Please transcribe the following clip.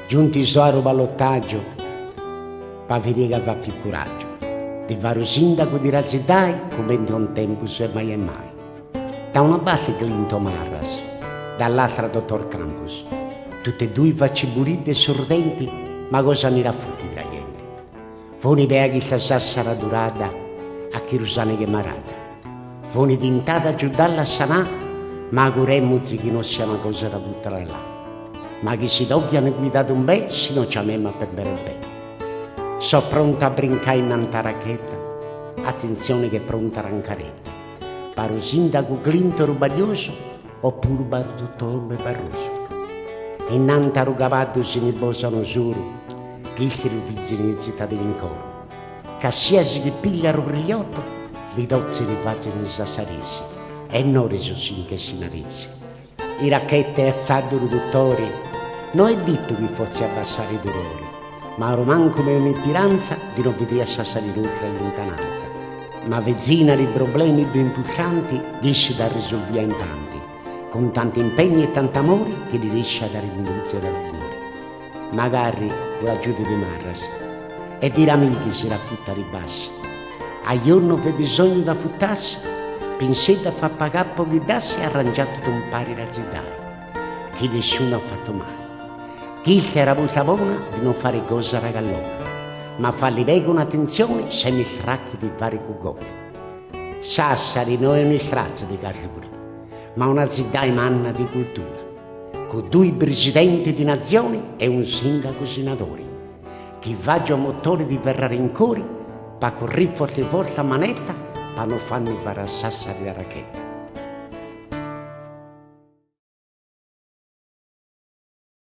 Giunti al ballottaggio, Paviriga fa più coraggio. Di fare sindaco di Razzidai come in un tempo se mai e mai. Da una parte Clinton Marras, dall'altra dottor Campus. Tutte e due facci burite e sorridenti, ma cosa ne raffutti tra gente? Fu un'idea che la sassara durata a chi rusane che marata. Fu un'identata giù dalla sanà, ma curemmo che non sia una cosa da buttare là. Ma chi si dobbiano guidare un bel, se non ci andiamo a perdere il bene. So pronta a brincare in anta racchetta, attenzione che è pronta rancaretta. Paro sindaco Clinton rubaglioso, oppure paro dottore Barroso. In anta rugavatto se ne posano solo, che il utilizza in città dell'incoro. Cassiasi che piglia rubrigliotto, li dozzi li facciano in sassaresi, e non risosin che si naresi. I racchette alzato i dottori, non è detto che fosse abbassare i dolori, ma ormai come un'impiranza di non vedere salire oltre la lontananza. Ma vezzina di problemi più impulsanti riesce da risolvere in tanti, con tanti impegni e tanti amori che li riesce a dare l'inizio dal cuore. Magari con l'aiuto di Marras e di amici si raffutta ribassa. A giorno che bisogno da futtarsi, pensate a far pagare pochi dassi e arrangiato un pari razzidai, che nessuno ha fatto mai. Chi era avuta buona di non fare cosa ragallona, ma farli bene con attenzione senza il tracchi di vari cugoni. Sassari non è un strazzo di cardura, ma una città manna di cultura, con 2 presidenti di nazioni e un sindaco senatore, che viaggia a motore di Ferrari in cori, per correre forte a manetta, per non farmi fare a Sassari la racchetta.